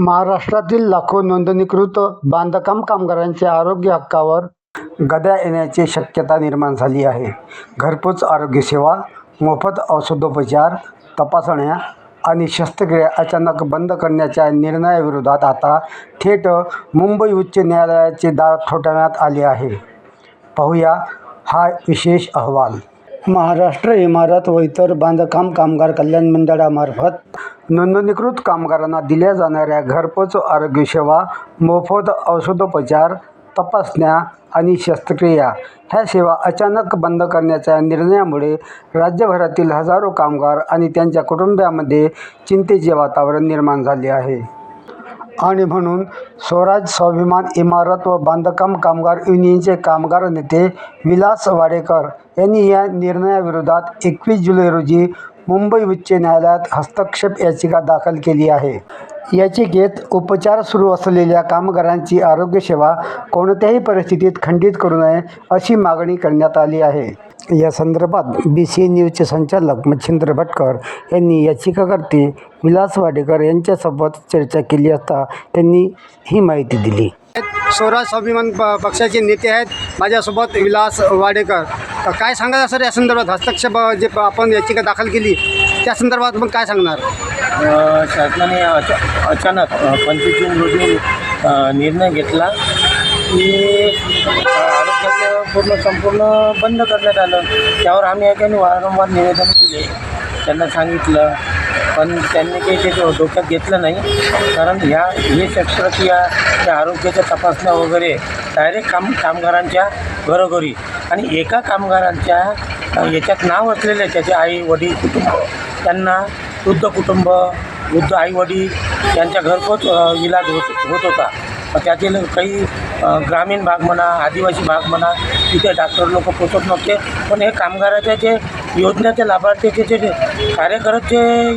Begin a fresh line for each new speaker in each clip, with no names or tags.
महाराष्ट्रातील लाखो नोंदणीकृत बांधकाम कामगारांच्या आरोग्य हक्कावर गदा येण्याची शक्यता निर्माण झाली आहे. घरपोच आरोग्यसेवा, मोफत औषधोपचार, तपासण्या आणि शस्त्रक्रिया अचानक बंद करण्याच्या निर्णयाविरोधात आता थेट मुंबई उच्च न्यायालयाचे दार ठोठावण्यात आले आहे. पाहूया हा विशेष अहवाल. महाराष्ट्र इमारत व इतर बांधकाम कामगार कल्याण मंडळामार्फत नोंदणीकृत कामगारांना दिल्या जाणाऱ्या घरपोच आरोग्यसेवा, मोफत औषधोपचार, तपासण्या आणि शस्त्रक्रिया ह्या सेवा अचानक बंद करण्याच्या निर्णयामुळे राज्यभरातील हजारो कामगार आणि त्यांच्या कुटुंबियांमध्ये चिंतेचे वातावरण निर्माण झाले आहे. आणि म्हणून स्वराज स्वाभिमान इमारत व बांधकाम कामगार युनियनचे कामगार नेते विलास वाडेकर यांनी या निर्णयाविरोधात 21 जुलै रोजी मुंबई उच्च न्यायालयात हस्तक्षेप याचिका दाखल केली आहे. याचिकेत उपचार सुरू असलेल्या कामगारांची आरोग्यसेवा कोणत्याही परिस्थितीत खंडित करू नये अशी मागणी करण्यात आली आहे. या संदर्भात BCN न्यूजचे संचालक मच्छिंद्र भटकर यांनी याचिकाकर्ते विलास वाडेकर यांच्यासोबत चर्चा केली असता त्यांनी ही माहिती दिली.
स्वराज स्वाभिमान पक्षाचे नेते आहेत माझ्यासोबत विलास वाडेकर. काय सांगा सर या संदर्भात हस्तक्षेप जे आपण याचिका दाखल केली त्या संदर्भात मग काय सांगणार?
शासनाने अचानक 25 जून रोजी निर्णय घेतला की आरोग्याचं संपूर्ण बंद करण्यात आलं. त्यावर आम्ही एकाने वारंवार निवेदन केले, त्यांना सांगितलं, पण त्यांनी काही ते डोक्यात घेतलं नाही. कारण हे शस्त्रक्रिया त्या आरोग्याच्या तपासण्या वगैरे डायरेक्ट कामगारांच्या घरोघरी आणि एका कामगारांच्या याच्यात नाव असलेले त्याचे आई वडील कुटुंब, त्यांना वृद्ध कुटुंब, वृद्ध आई वडील यांच्या घरपोच इलाज होत होता. त्यातील काही ग्रामीण भाग म्हणा, आदिवासी भाग म्हणा, तिथे डॉक्टर लोक पोचत नव्हते. पण हे कामगाराच्या जे योजनेचे लाभार्थीचे जे कार्यरत जे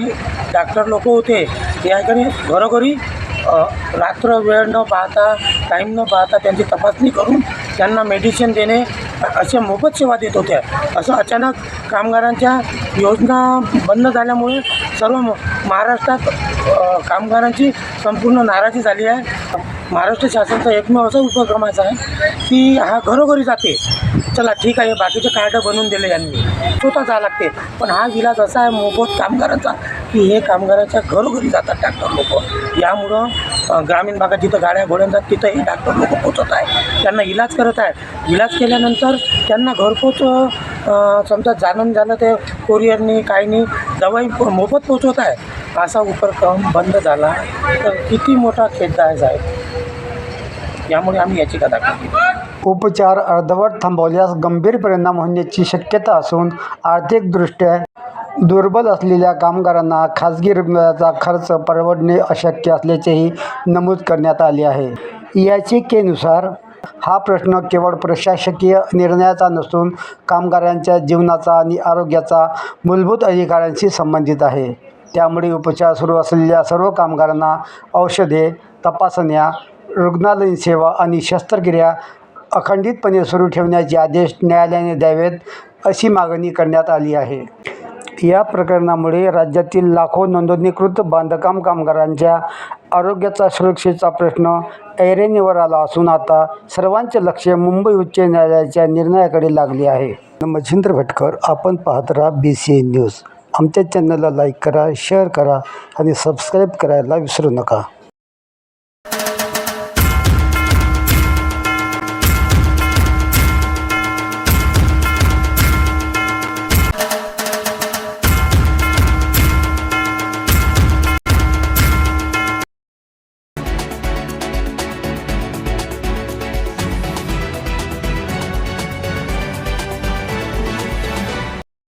डॉक्टर लोक होते ते याकडे घरोघरी रात्र वेळ न पाहता, टाईम न पाहता त्यांची तपासणी करून त्यांना मेडिसिन देणे असे मोफत सेवा देत होत्या. असं अचानक कामगारांच्या योजना बंद झाल्यामुळे सर्व महाराष्ट्रात कामगारांची संपूर्ण नाराजी झाली आहे. महाराष्ट्र शासनाचा एकमेव असा उपक्रमाचा आहे की हा घरोघरी जाते. चला ठीक आहे, बाकीचे कार्ड बनवून दिले यांनी, स्वतः जावं लागते. पण हा विलास असा आहे मोफत कामगारांचा की हे कामगारांच्या घरोघरी जातात डॉक्टर लोक. यामुळं ग्रामीण भागात जिथं गाड्या घोड्यांतात तिथं हे डॉक्टर लोक पोचत आहे, त्यांना इलाज करत आहे. इलाज केल्यानंतर त्यांना घरपोच समजा जाणून झालं ते कोरिअरनी काही नाही दवाई मोफत पोचवत आहे. असा उपक्रम बंद झाला तर किती मोठा खेद आहे साहेब. यामुळे आम्ही याचिका दाखल केली.
उपचार अर्धवट थांबवल्यास गंभीर परिणाम होण्याची शक्यता असून आर्थिकदृष्ट्या दुर्बल असलेल्या कामगारांना खाजगी रुग्णालयाचा खर्च परवडणे अशक्य असल्याचेही नमूद करण्यात आले आहे. याचिकेनुसार हा प्रश्न केवळ प्रशासकीय निर्णयाचा नसून कामगारांच्या जीवनाचा आणि आरोग्याचा मूलभूत अधिकारांशी संबंधित आहे. त्यामुळे उपचार सुरू असलेल्या सर्व कामगारांना औषधे, तपासण्या, रुग्णालयीन सेवा आणि शस्त्रक्रिया अखंडितपणे सुरू ठेवण्याचे आदेश न्यायालयाने द्यावेत अशी मागणी करण्यात आली आहे. या प्रकरणामुळे राज्यातील लाखो नोंदणीकृत बांधकाम कामगारांच्या आरोग्याचा सुरक्षेचा प्रश्न ऐरणीवर आला असून आता सर्वांचे लक्ष मुंबई उच्च न्यायालयाच्या निर्णयाकडे लागले आहे. मच्छिंद्र भटकर, आपण पाहत राहा BCN न्यूज. आमच्या चॅनलला लाईक करा, शेअर करा आणि सबस्क्राईब करायला विसरू नका.